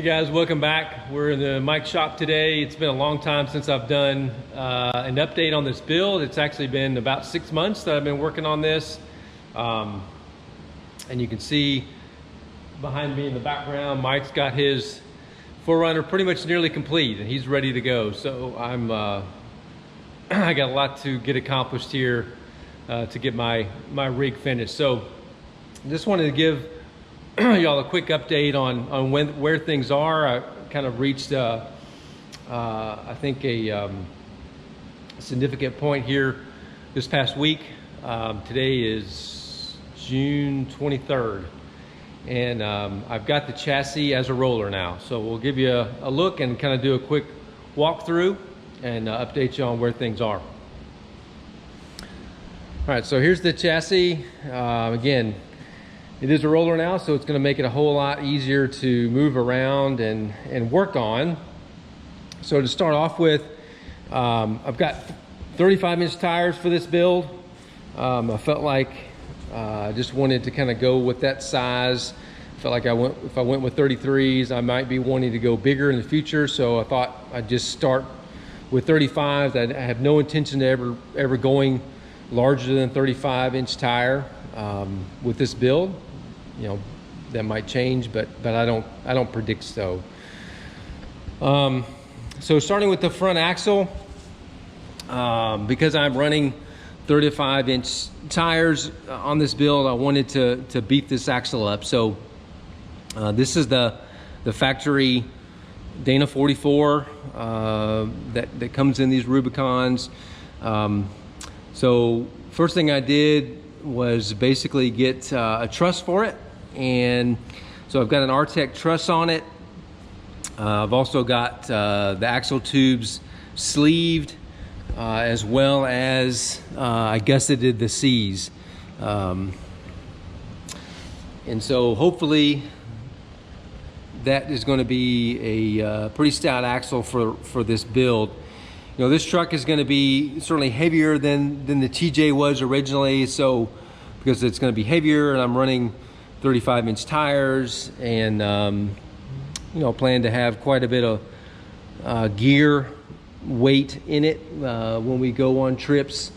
Hey guys, welcome back. We're in the Mike shop today. It's been a long time since I've done an update on this build. It's actually been about 6 months that I've been working on this. And you can see behind me in the background, Mike's got his 4Runner pretty much nearly complete and he's ready to go. So I got a lot to get accomplished here to get my rig finished. So just wanted to give y'all a quick update on where things are. I kind of reached I think a significant point here this past week. Today is June 23rd and I've got the chassis as a roller now, so we'll give you a look and kind of do a quick walkthrough and update you on where things are. All right, so here's the chassis. Again, it is a roller now, so it's going to make it a whole lot easier to move around and work on. So to start off with, I've got 35-inch tires for this build. I felt like I just wanted to kind of go with that size. I felt like if I went with 33s, I might be wanting to go bigger in the future. So I thought I'd just start with 35s. I have no intention of ever going larger than 35-inch tire with this build. You know, that might change, but I don't predict so. So starting with the front axle, because I'm running 35-inch tires on this build, I wanted to beef this axle up. So this is the factory Dana 44 that comes in these Rubicons. So first thing I did was basically get a truss for it, and so I've got an Artec truss on it. I've also got the axle tubes sleeved, as well as I gusseted the C's, and so hopefully that is going to be a pretty stout axle for this build. You know, this truck is going to be certainly heavier than the TJ was originally, so because it's going to be heavier and I'm running 35-inch tires, and you know, plan to have quite a bit of gear weight in it when we go on trips.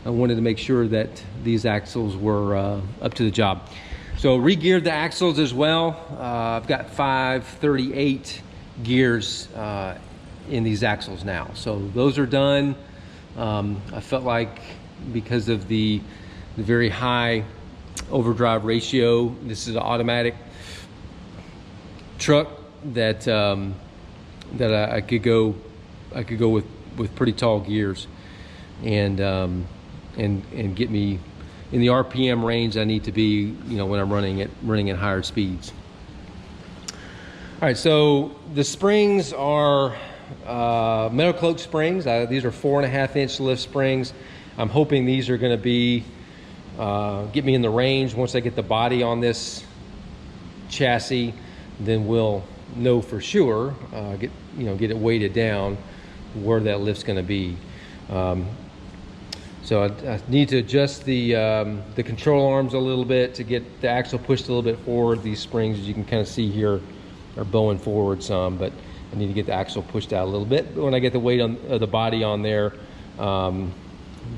I wanted to make sure that these axles were up to the job. So re-geared the axles as well. I've got 538 gears in these axles now, so those are done. I felt like because of the very high overdrive ratio, this is an automatic truck, that I could go with pretty tall gears and get me in the RPM range I need to be, you know, when I'm running at higher speeds. All right, so the springs are metal cloak springs. These are 4.5-inch lift springs. I'm hoping these are going to be get me in the range. Once I get the body on this chassis, then we'll know for sure, get it weighted down where that lift's going to be. So I need to adjust the control arms a little bit to get the axle pushed a little bit forward. These springs, as you can kind of see here, are bowing forward some, but I need to get the axle pushed out a little bit. But when I get the weight on the body on there,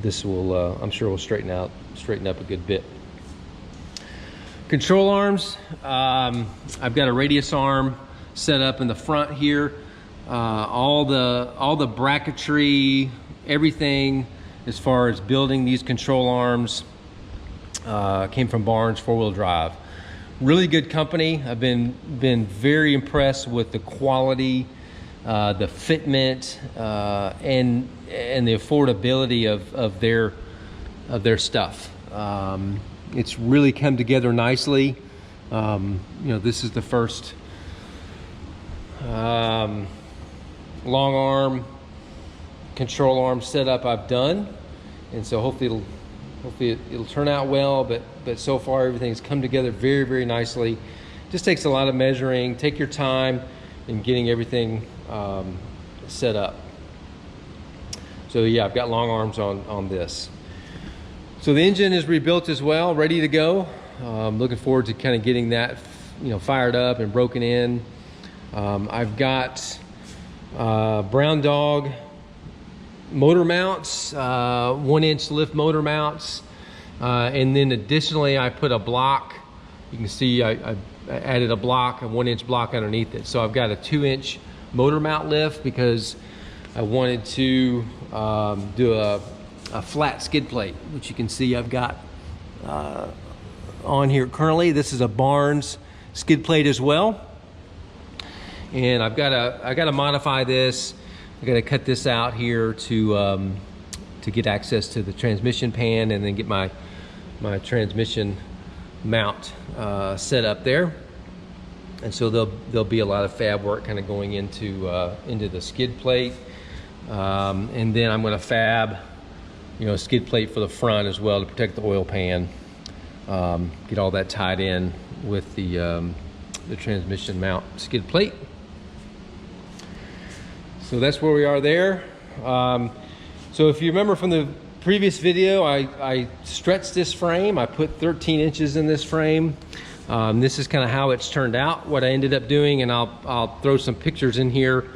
this will, I'm sure, will straighten up a good bit. Control arms, I've got a radius arm set up in the front here. All the bracketry, everything as far as building these control arms came from Barnes 4-wheel drive. Really good company. I've been very impressed with the quality, the fitment, and the affordability of their stuff. It's really come together nicely. You know, this is the first long arm control arm setup I've done, and so hopefully it'll turn out well. But so far everything's come together very, very nicely. Just takes a lot of measuring. Take your time in getting everything set up. So yeah, I've got long arms on this. So the engine is rebuilt as well, ready to go. Looking forward to kind of getting that, fired up and broken in. I've got Brown Dog motor mounts, 1-inch lift motor mounts, and then additionally I put a block. You can see I added a block, a 1-inch block underneath it. So I've got a 2-inch motor mount lift because I wanted to do a flat skid plate, which you can see I've got on here currently. This is a Barnes skid plate as well, and I got to modify this. I got to cut this out here to get access to the transmission pan, and then get my transmission mount set up there. And so there'll be a lot of fab work kind of going into the skid plate, and then I'm going to fab, a skid plate for the front as well to protect the oil pan. Get all that tied in with the transmission mount skid plate. So that's where we are there. So if you remember from the previous video, I stretched this frame. I put 13 inches in this frame. This is kind of how it's turned out. What I ended up doing, and I'll throw some pictures in here,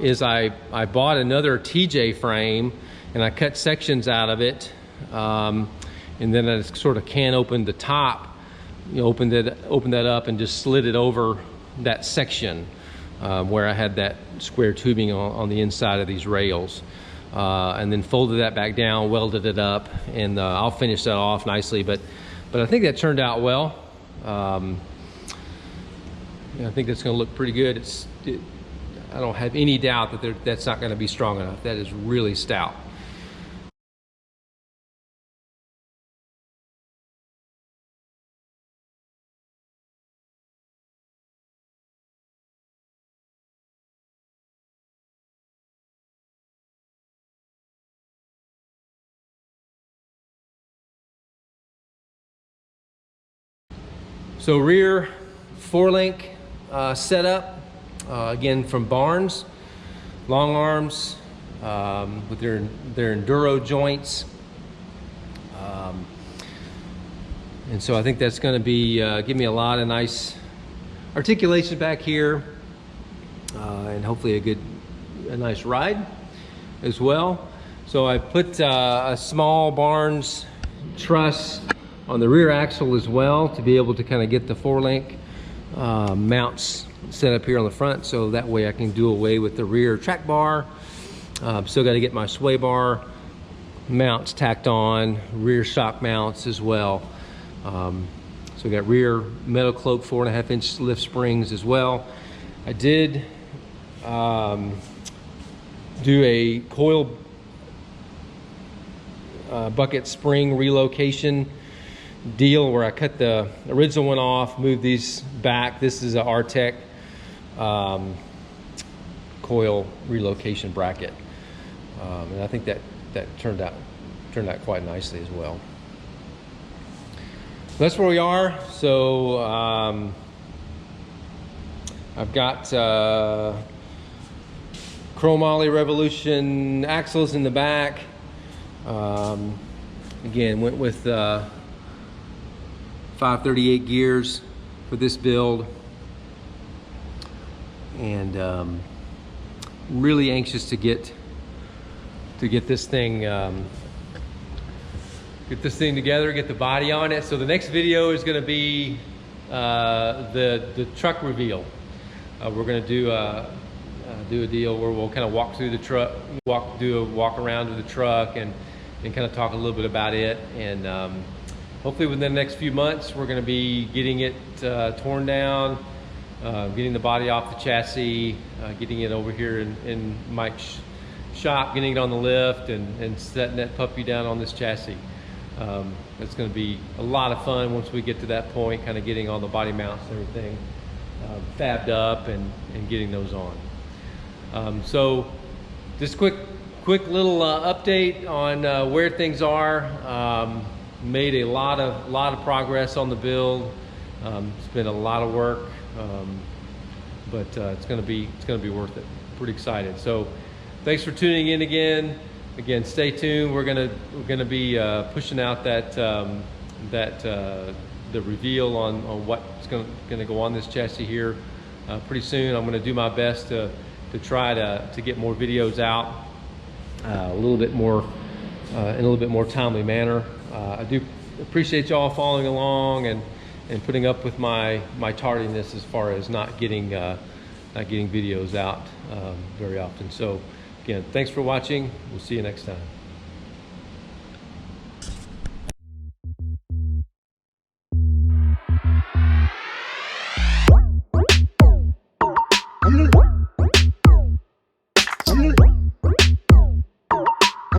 is I bought another TJ frame and I cut sections out of it, and then I sort of can opened the top, opened that up and just slid it over that section where I had that square tubing on the inside of these rails, and then folded that back down, welded it up, and I'll finish that off nicely. But I think that turned out well. I think that's going to look pretty good. I don't have any doubt that that's not going to be strong enough. That is really stout. So rear 4-link setup, again from Barnes, long arms with their enduro joints, and so I think that's going to be give me a lot of nice articulation back here, and hopefully a nice ride as well. So I put a small Barnes truss on the rear axle as well to be able to kind of get the 4-link mounts set up here on the front, so that way I can do away with the rear track bar. Still got to get my sway bar mounts tacked on, rear shock mounts as well. So we got rear metal cloak 4.5-inch lift springs as well. I did do a coil bucket spring relocation deal where I cut the original one off, moved these back. This is a Artec coil relocation bracket, and I think that turned out quite nicely as well. So that's where we are. So I've got chromoly revolution axles in the back. Again, went with 538 gears for this build, and really anxious to get this thing together, get the body on it. So the next video is going to be the truck reveal. We're going to do a deal where we'll kind of walk through the truck, do a walk around to the truck, and kind of talk a little bit about it. And hopefully within the next few months, we're going to be getting it torn down, getting the body off the chassis, getting it over here in Mike's shop, getting it on the lift, and setting that puppy down on this chassis. It's going to be a lot of fun once we get to that point, kind of getting all the body mounts and everything fabbed up and getting those on. So just quick little update on where things are. Made a lot of progress on the build. It's been a lot of work, but it's going to be worth it. Pretty excited. So thanks for tuning in again. Again, stay tuned. We're gonna be pushing out the reveal on what's gonna go on this chassis here pretty soon. I'm going to do my best to try to get more videos out a little bit more in a little bit more timely manner. I do appreciate y'all following along and putting up with my tardiness as far as not getting videos out very often. So again, thanks for watching. We'll see you next time.